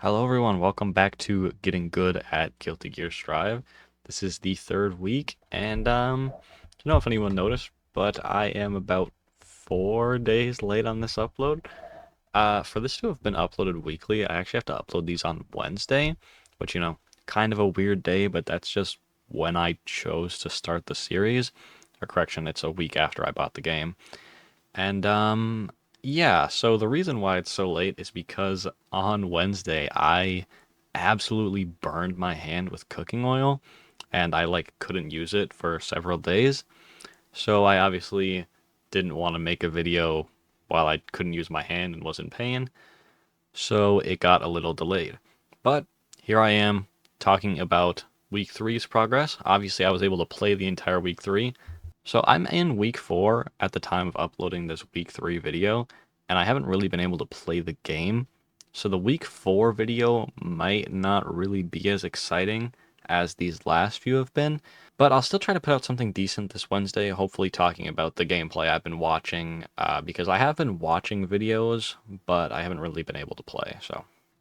Hello everyone, welcome back to Getting Good at Guilty Gear Strive. This is the third week, and I don't know if anyone noticed, but I am about 4 days late on this upload. For this to have been uploaded weekly, I actually have to upload these on Wednesday, which, kind of a weird day, but that's just when I chose to start the series. Or correction, it's a week after I bought the game. And yeah, so the reason why it's so late is because on Wednesday I absolutely burned my hand with cooking oil and I couldn't use it for several days. So I obviously didn't want to make a video while I couldn't use my hand and was in pain. So it got a little delayed. But here I am talking about week three's progress. Obviously I was able to play the entire week three, so I'm in week four at the time of uploading this week three video, and I haven't really been able to play the game. So the week four video might not really be as exciting as these last few have been, but I'll still try to put out something decent this Wednesday, hopefully talking about the gameplay I've been watching, because I have been watching videos, but I haven't really been able to play.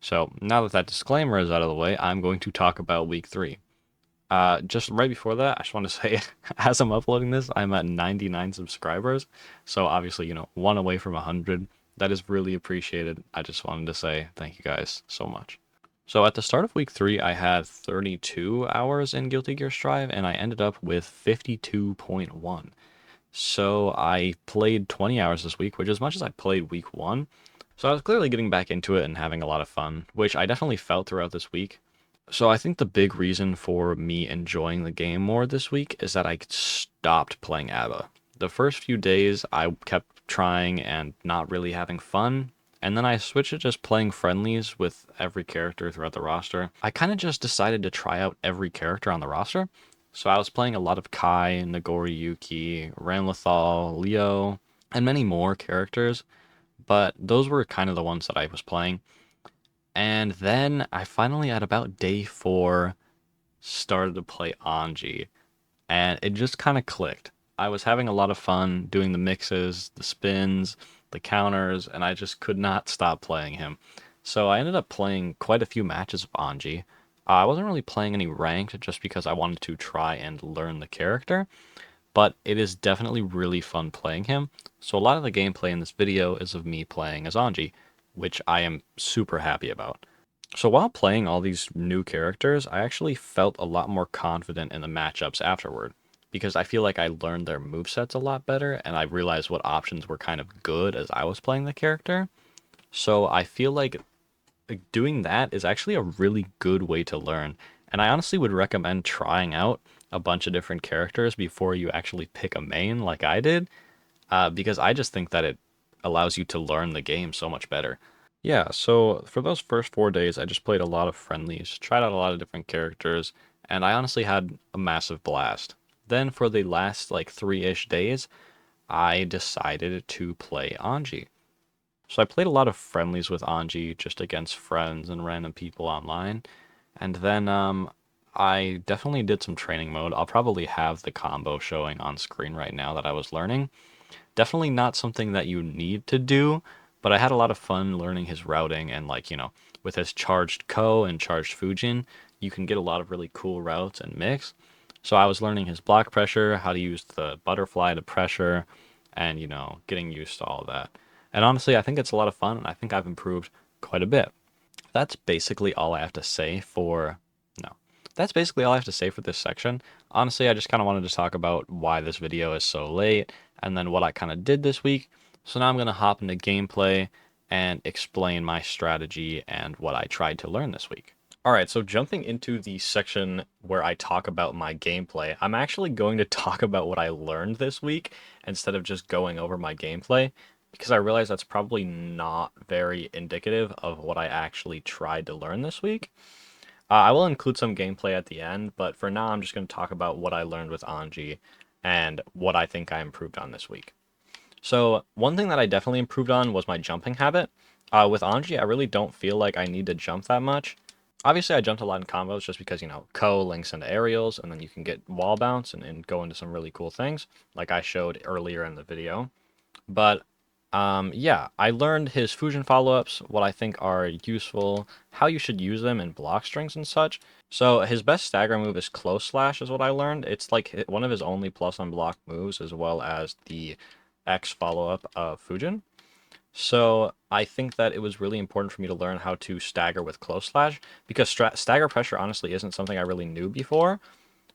So now that that disclaimer is out of the way, I'm going to talk about week three. Just right before that, I just want to say, as I'm uploading this, I'm at 99 subscribers. So obviously, one away from 100. That is really appreciated. I just wanted to say thank you guys so much. So at the start of week three, I had 32 hours in Guilty Gear Strive, and I ended up with 52.1. So I played 20 hours this week, which is as much as I played week one. So I was clearly getting back into it and having a lot of fun, which I definitely felt throughout this week. So I think the big reason for me enjoying the game more this week is that I stopped playing ABBA. The first few days I kept trying and not really having fun, and then I switched to just playing friendlies with every character throughout the roster. I kind of just decided to try out every character on the roster. So I was playing a lot of Kai, Nagori Yuki, Ramlethal, Leo, and many more characters, but those were kind of the ones that I was playing. And then I finally, at about day four, started to play Anji, and it just kind of clicked. I was having a lot of fun doing the mixes, the spins, the counters, and I just could not stop playing him. So I ended up playing quite a few matches of Anji. I wasn't really playing any ranked just because I wanted to try and learn the character, but it is definitely really fun playing him. So a lot of the gameplay in this video is of me playing as Anji, which I am super happy about. So while playing all these new characters, I actually felt a lot more confident in the matchups afterward because I feel like I learned their movesets a lot better and I realized what options were kind of good as I was playing the character. So I feel like doing that is actually a really good way to learn. And I honestly would recommend trying out a bunch of different characters before you actually pick a main like I did, because I just think that it allows you to learn the game so much better. Yeah, so for those first 4 days, I just played a lot of friendlies, tried out a lot of different characters, and I honestly had a massive blast. Then for the last three-ish days, I decided to play Anji. So I played a lot of friendlies with Anji just against friends and random people online. And then I definitely did some training mode. I'll probably have the combo showing on screen right now that I was learning. Definitely not something that you need to do, but I had a lot of fun learning his routing and with his charged Ko and charged Fujin, you can get a lot of really cool routes and mix. So I was learning his block pressure, how to use the butterfly to pressure, and getting used to all of that. And honestly, I think it's a lot of fun and I think I've improved quite a bit. That's basically all I have to say for no. That's basically all I have to say for this section. Honestly, I just kind of wanted to talk about why this video is so late and then what I kind of did this week. So now I'm going to hop into gameplay and explain my strategy and what I tried to learn this week. All right, so jumping into the section where I talk about my gameplay, I'm actually going to talk about what I learned this week instead of just going over my gameplay because I realize that's probably not very indicative of what I actually tried to learn this week. I will include some gameplay at the end, but for now, I'm just going to talk about what I learned with Anji and what I think I improved on this week. So, one thing that I definitely improved on was my jumping habit. With Anji, I really don't feel like I need to jump that much. Obviously, I jumped a lot in combos just because, Ko links into aerials, and then you can get wall bounce and go into some really cool things, like I showed earlier in the video. But Yeah, I learned his fusion follow-ups, what I think are useful, how you should use them in block strings and such. So his best stagger move is close slash is what I learned. It's like one of his only plus on block moves as well as the X follow-up of fusion. So I think that it was really important for me to learn how to stagger with close slash because stagger pressure honestly isn't something I really knew before,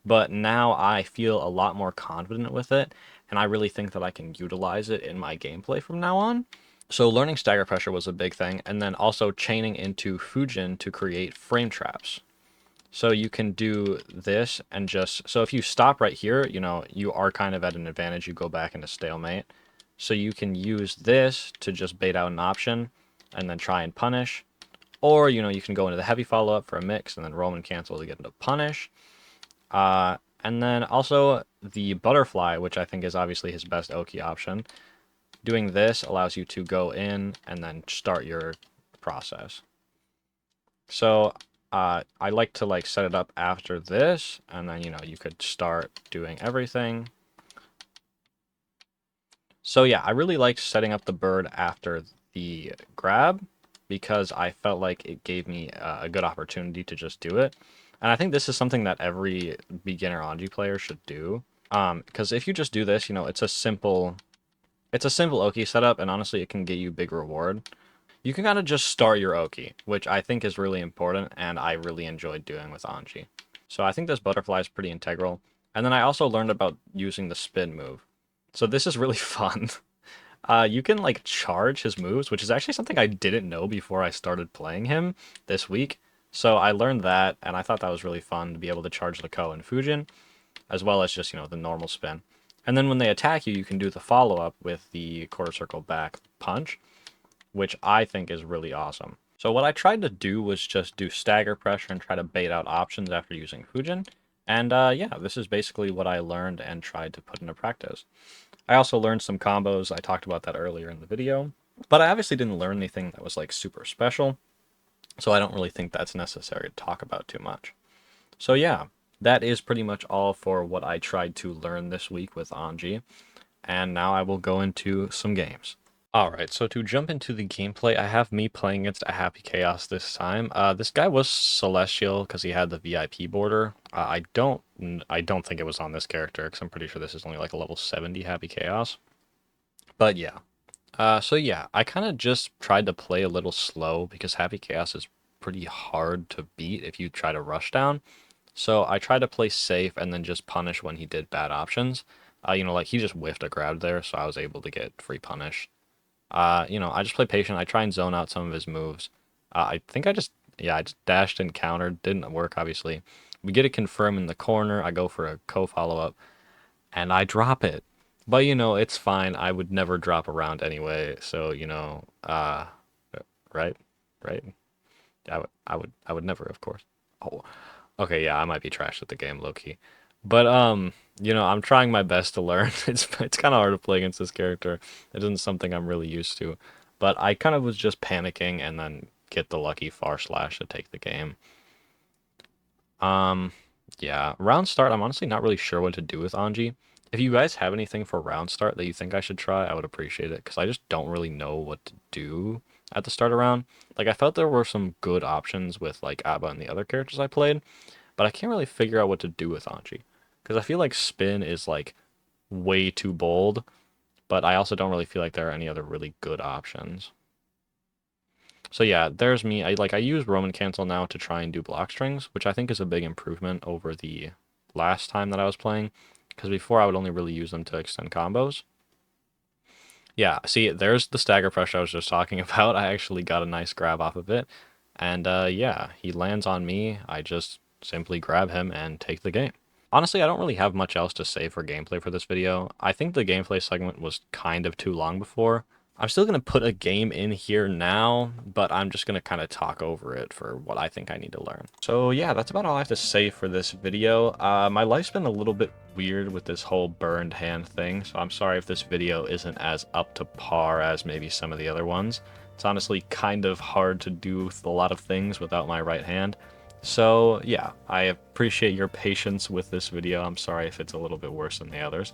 but now I feel a lot more confident with it, and I really think that I can utilize it in my gameplay from now on. So learning stagger pressure was a big thing, and then also chaining into Fujin to create frame traps. So you can do this and just, so if you stop right here, you are kind of at an advantage. You go back into stalemate. So you can use this to just bait out an option and then try and punish. Or, you can go into the heavy follow-up for a mix and then Roman cancel to get into punish. And then also the butterfly, which I think is obviously his best Oki option. Doing this allows you to go in and then start your process. So I like to set it up after this, and then you could start doing everything. So yeah, I really liked setting up the bird after the grab because I felt like it gave me a good opportunity to just do it. And I think this is something that every beginner Anji player should do. Because if you just do this, it's a simple Oki setup, and honestly, it can get you big reward. You can kind of just start your Oki, which I think is really important, and I really enjoyed doing with Anji. So I think this butterfly is pretty integral. And then I also learned about using the spin move. So this is really fun. You can charge his moves, which is actually something I didn't know before I started playing him this week. So I learned that, and I thought that was really fun to be able to charge the Ko and Fujin, as well as just, the normal spin. And then when they attack you, you can do the follow-up with the quarter circle back punch, which I think is really awesome. So what I tried to do was just do stagger pressure and try to bait out options after using Fujin. And yeah, this is basically what I learned and tried to put into practice. I also learned some combos. I talked about that earlier in the video. But I obviously didn't learn anything that was super special, so I don't really think that's necessary to talk about too much. So yeah, that is pretty much all for what I tried to learn this week with Anji. And now I will go into some games. Alright, so to jump into the gameplay, I have me playing against a Happy Chaos this time. This guy was Celestial because he had the VIP border. I don't think it was on this character because I'm pretty sure this is only like a level 70 Happy Chaos. But yeah. So yeah, I kind of just tried to play a little slow because Happy Chaos is pretty hard to beat if you try to rush down. So I tried to play safe and then just punish when he did bad options. He just whiffed a grab there, so I was able to get free punish. I just play patient. I try and zone out some of his moves. I think I just dashed and countered. Didn't work, obviously. We get it confirmed in the corner. I go for a co-follow-up, and I drop it. But, it's fine. I would never drop around anyway. So, right? Right? I would never, of course. Oh, okay, yeah, I might be trash at the game, low-key. But, I'm trying my best to learn. It's kind of hard to play against this character. It isn't something I'm really used to. But I kind of was just panicking and then get the lucky far slash to take the game. Um, yeah, round start, I'm honestly not really sure what to do with Anji. If you guys have anything for round start that you think I should try, I would appreciate it, because I just don't really know what to do at the start of round. I felt there were some good options with, Abba and the other characters I played, but I can't really figure out what to do with Anji. Because I feel like spin is, way too bold, but I also don't really feel like there are any other really good options. So yeah, there's me. I use Roman cancel now to try and do block strings, which I think is a big improvement over the last time that I was playing, because before I would only really use them to extend combos. Yeah, see, there's the stagger pressure I was just talking about. I actually got a nice grab off of it. And yeah, he lands on me. I just simply grab him and take the game. Honestly, I don't really have much else to say for gameplay for this video. I think the gameplay segment was kind of too long before. I'm still going to put a game in here now, but I'm just going to kind of talk over it for what I think I need to learn. So yeah, that's about all I have to say for this video. My life's been a little bit weird with this whole burned hand thing, so I'm sorry if this video isn't as up to par as maybe some of the other ones. It's honestly kind of hard to do a lot of things without my right hand. So yeah, I appreciate your patience with this video. I'm sorry if it's a little bit worse than the others.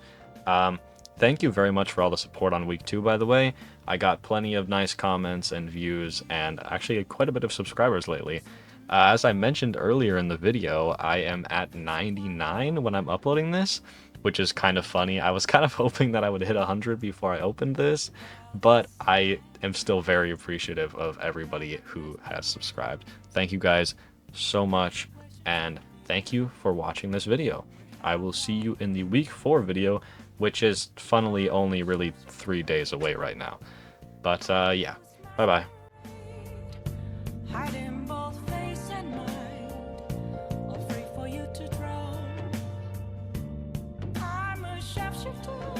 Thank you very much for all the support on week 2, by the way. I got plenty of nice comments and views, and actually quite a bit of subscribers lately. As I mentioned earlier in the video, I am at 99 when I'm uploading this, which is kind of funny. I was kind of hoping that I would hit 100 before I opened this, but I am still very appreciative of everybody who has subscribed. Thank you guys so much, and thank you for watching this video. I will see you in the week 4 video, which is funnily only really 3 days away right now. But yeah, bye bye. Hiding both face and mind, afraid for you to drown. I'm a shapeshifter.